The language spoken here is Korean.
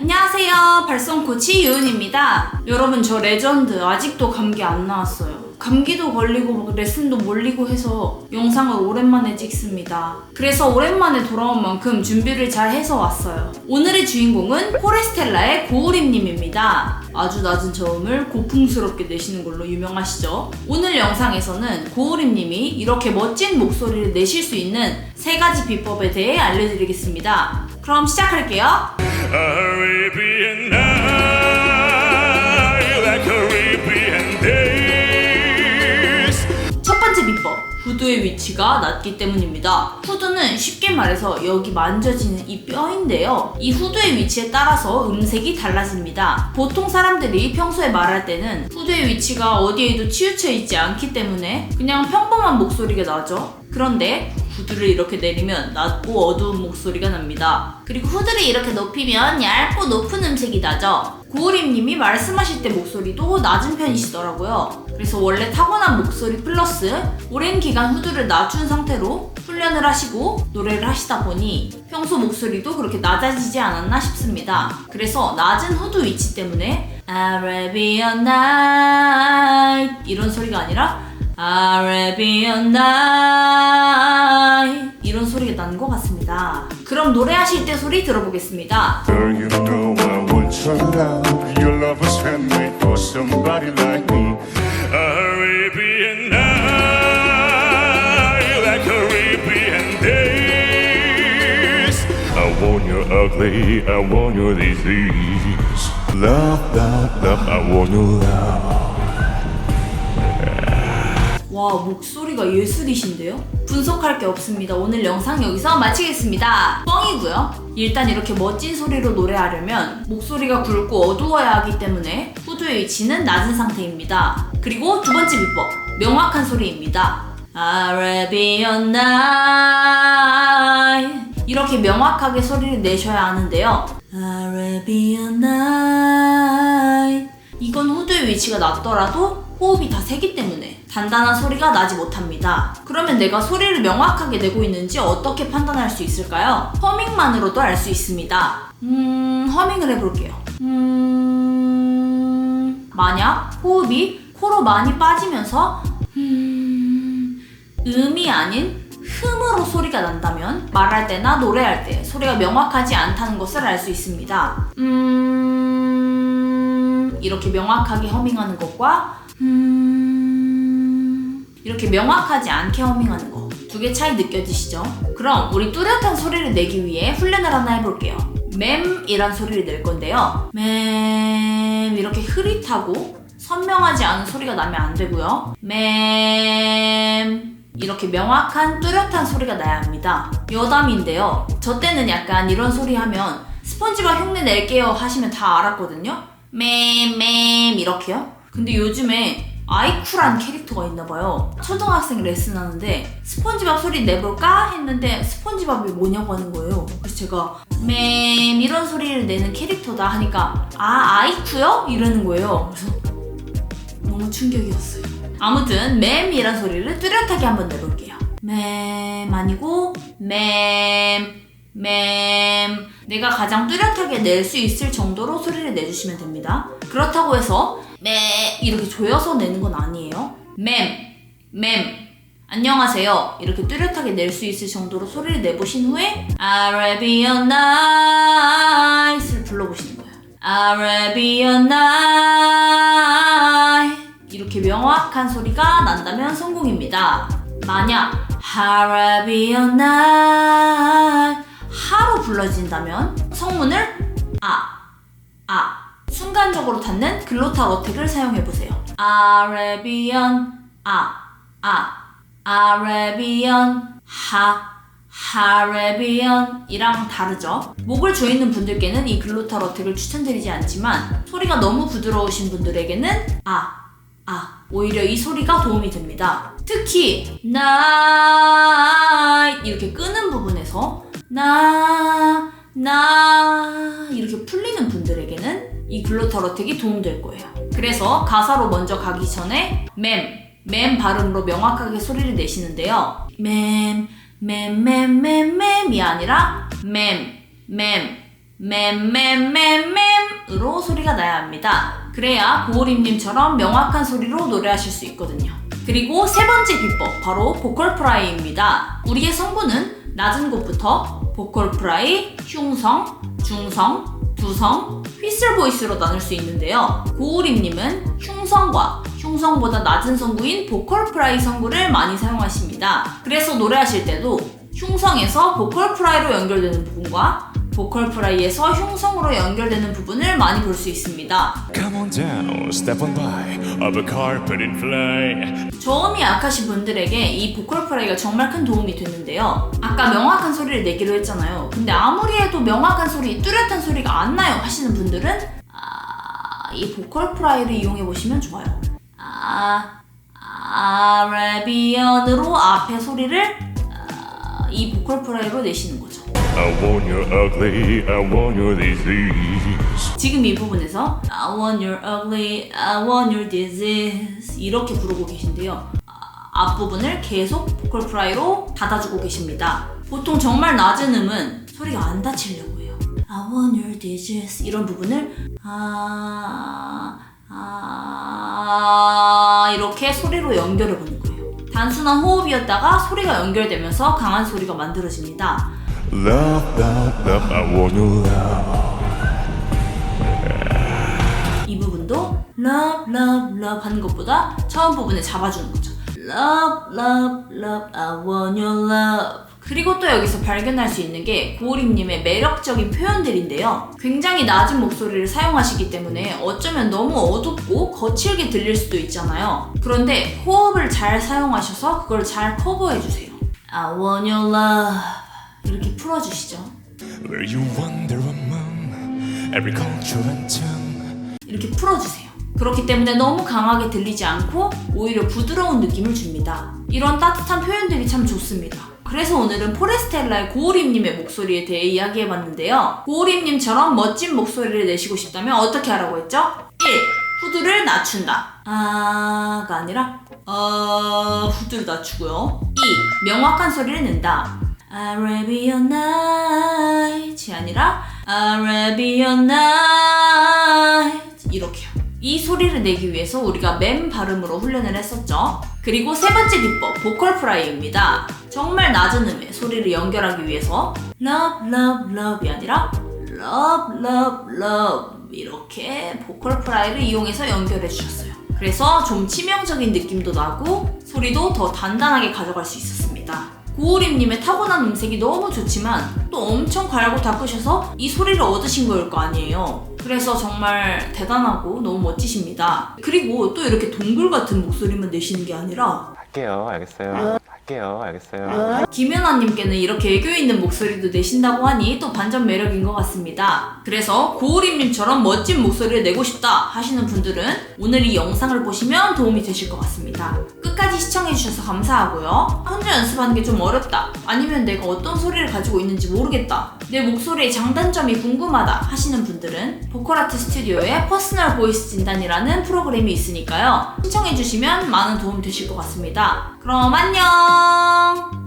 안녕하세요, 발성코치 유은입니다. 여러분, 저 레전드 아직도 감기 안 나왔어요. 감기도 걸리고 레슨도 몰리고 해서 영상을 오랜만에 찍습니다. 그래서 오랜만에 돌아온 만큼 준비를 잘 해서 왔어요. 오늘의 주인공은 포레스텔라의 고우림님입니다. 아주 낮은 저음을 고풍스럽게 내시는 걸로 유명하시죠. 오늘 영상에서는 고우림님이 이렇게 멋진 목소리를 내실 수 있는 3가지 비법에 대해 알려드리겠습니다. 그럼 시작할게요. Arabian night, like Arabian days. 첫 번째 비법, 후두의 위치가 낮기 때문입니다. 후두는 쉽게 말해서 여기 만져지는 이 뼈인데요. 이 후두의 위치에 따라서 음색이 달라집니다. 보통 사람들이 평소에 말할 때는 후두의 위치가 어디에도 치우쳐 있지 않기 때문에 그냥 평범한 목소리가 나죠. 그런데 후두를 이렇게 내리면 낮고 어두운 목소리가 납니다. 그리고 후두를 이렇게 높이면 얇고 높은 음색이 나죠. 고우림님이 말씀하실 때 목소리도 낮은 편이시더라고요. 그래서 원래 타고난 목소리 플러스 오랜 기간 후두를 낮춘 상태로 훈련을 하시고 노래를 하시다 보니 평소 목소리도 그렇게 낮아지지 않았나 싶습니다. 그래서 낮은 후두 위치 때문에 Arabian night 이런 소리가 아니라 Arabian night 이런 소리가 나는 것 같습니다. 그럼 노래하실 때 소리 들어보겠습니다. Girl, you know I want your love. Your love was handmade for somebody like me. Arabian night, like Arabian days. I want your ugly, I want your disease. Love, love, love, I want your love. 와, 목소리가 예술이신데요? 분석할 게 없습니다. 오늘 영상 여기서 마치겠습니다. 뻥이고요. 일단 이렇게 멋진 소리로 노래하려면 목소리가 굵고 어두워야 하기 때문에 후두의 위치는 낮은 상태입니다. 그리고 두 번째 비법, 명확한 소리입니다. Arabian night 이렇게 명확하게 소리를 내셔야 하는데요. Arabian night 이건 후두의 위치가 낮더라도 호흡이 다 세기 때문에 단단한 소리가 나지 못합니다. 그러면 내가 소리를 명확하게 내고 있는지 어떻게 판단할 수 있을까요? 허밍만으로도 알 수 있습니다. 허밍을 해볼게요. 만약 호흡이 코로 많이 빠지면서 음이 아닌 흠으로 소리가 난다면 말할 때나 노래할 때 소리가 명확하지 않다는 것을 알 수 있습니다. 이렇게 명확하게 허밍하는 것과 이렇게 명확하지 않게 허밍하는 거 두 개 차이 느껴지시죠? 그럼 우리 뚜렷한 소리를 내기 위해 훈련을 하나 해볼게요. 맴이란 소리를 낼 건데요. 맴 이렇게 흐릿하고 선명하지 않은 소리가 나면 안 되고요. 맴 이렇게 명확한 뚜렷한 소리가 나야 합니다. 여담인데요. 저 때는 약간 이런 소리 하면 스펀지밥 흉내 낼게요 하시면 다 알았거든요. 맴 이렇게요. 근데 요즘에 아이쿠란 캐릭터가 있나봐요. 초등학생 레슨하는데 스폰지밥 소리 내볼까 했는데 스폰지밥이 뭐냐고 하는 거예요. 그래서 제가 맴 이런 소리를 내는 캐릭터다 하니까 아이쿠요? 이러는 거예요. 그래서 너무 충격이었어요. 아무튼 맴이란 소리를 뚜렷하게 한번 내볼게요. 맴 아니고 맴 내가 가장 뚜렷하게 낼 수 있을 정도로 소리를 내주시면 됩니다. 그렇다고 해서 매 이렇게 조여서 내는 건 아니에요. 맴 안녕하세요 이렇게 뚜렷하게 낼 수 있을 정도로 소리를 내보신 후에 Arabian night을 불러보시는 거예요. Arabian night 이렇게 명확한 소리가 난다면 성공입니다. 만약 Arabian night 하로 불러진다면 성문을 순간적으로 닫는 글로탈 어택을 사용해보세요. Arabian Arabian Arabian 이랑 다르죠? 목을 조이는 분들께는 이 글로탈 어택을 추천드리지 않지만 소리가 너무 부드러우신 분들에게는 오히려 이 소리가 도움이 됩니다. 특히 night 이렇게 끄는 부분에서 이렇게 풀리는 분들에게는 이 글로탈 어택이 도움될 거예요. 그래서 가사로 먼저 가기 전에 맴 발음으로 명확하게 소리를 내시는데요. 맴 맴이 아니라 맴 맴으로 소리가 나야 합니다. 그래야 고우림님처럼 명확한 소리로 노래하실 수 있거든요. 그리고 세 번째 비법, 바로 보컬 프라이입니다. 우리의 성분은 낮은 곳부터 보컬 프라이, 흉성, 중성, 두성, 휘슬 보이스로 나눌 수 있는데요. 고우림님은 흉성보다 낮은 성구인 보컬 프라이 성구를 많이 사용하십니다. 그래서 노래하실 때도 흉성에서 보컬 프라이로 연결되는 부분과 보컬 프라이에서 흉성으로 연결되는 부분을 많이 볼 수 있습니다. Come on down, step on by, up a carpet and fly. 저음이 약하신 분들에게 이 보컬 프라이가 정말 큰 도움이 됐는데요. 아까 명확한 소리를 내기로 했잖아요. 근데 아무리 해도 명확한 소리, 뚜렷한 소리가 안 나요 하시는 분들은 이 보컬 프라이를 이용해 보시면 좋아요. 아라비언으로 앞에 소리를 이 보컬 프라이로 내시는 거죠. I want your ugly, I want your disease. 지금 이 부분에서 I want your ugly, I want your disease 이렇게 부르고 계신데요. 앞부분을 계속 보컬 프라이로 닫아주고 계십니다. 보통 정말 낮은 음은 소리가 안 닫히려고 해요. I want your disease 이런 부분을 이렇게 소리로 연결해 보는 거예요. 단순한 호흡이었다가 소리가 연결되면서 강한 소리가 만들어집니다. Love, love, love, I want your love. 이 부분도 love, love, love 하는 것보다 처음 부분에 잡아주는 거죠. Love, love, love, I want your love. 그리고 또 여기서 발견할 수 있는 게 고우림님의 매력적인 표현들인데요. 굉장히 낮은 목소리를 사용하시기 때문에 어쩌면 너무 어둡고 거칠게 들릴 수도 있잖아요. 그런데 호흡을 잘 사용하셔서 그걸 잘 커버해주세요. I want your love 이렇게 풀어주시죠. Where you wander among every culture and tongue. 이렇게 풀어주세요. 그렇기 때문에 너무 강하게 들리지 않고 오히려 부드러운 느낌을 줍니다. 이런 따뜻한 표현들이 참 좋습니다. 그래서 오늘은 포레스텔라의 고우림님의 목소리에 대해 이야기해봤는데요. 고우림님처럼 멋진 목소리를 내시고 싶다면 어떻게 하라고 했죠? 1. 후두를 낮춘다. 가 아니라 후두를 낮추고요. 2. 명확한 소리를 낸다. Arabian Nights 아니라 Arabian Nights 이렇게요. 이 소리를 내기 위해서 우리가 맴 발음으로 훈련을 했었죠. 그리고 세 번째 비법, 보컬 프라이입니다. 정말 낮은 음에 소리를 연결하기 위해서 Love, Love, Love이 아니라 Love, Love, Love 이렇게 보컬 프라이를 이용해서 연결해 주셨어요. 그래서 좀 치명적인 느낌도 나고 소리도 더 단단하게 가져갈 수 있었습니다. 고우림님의 타고난 음색이 너무 좋지만 또 엄청 갈고 닦으셔서 이 소리를 얻으신 거일 거 아니에요. 그래서 정말 대단하고 너무 멋지십니다. 그리고 또 이렇게 동굴 같은 목소리만 내시는 게 아니라 할게요. 알겠어요. 김연아님께는 이렇게 애교 있는 목소리도 내신다고 하니 또 반전 매력인 것 같습니다. 그래서 고우림님처럼 멋진 목소리를 내고 싶다 하시는 분들은 오늘 이 영상을 보시면 도움이 되실 것 같습니다. 끝까지 시청해주셔서 감사하고요. 혼자 연습하는 게 좀 어렵다, 아니면 내가 어떤 소리를 가지고 있는지 모르겠다, 내 목소리의 장단점이 궁금하다 하시는 분들은 보컬아트 스튜디오의 퍼스널 보이스 진단이라는 프로그램이 있으니까요. 신청해주시면 많은 도움 되실 것 같습니다. 그럼 안녕!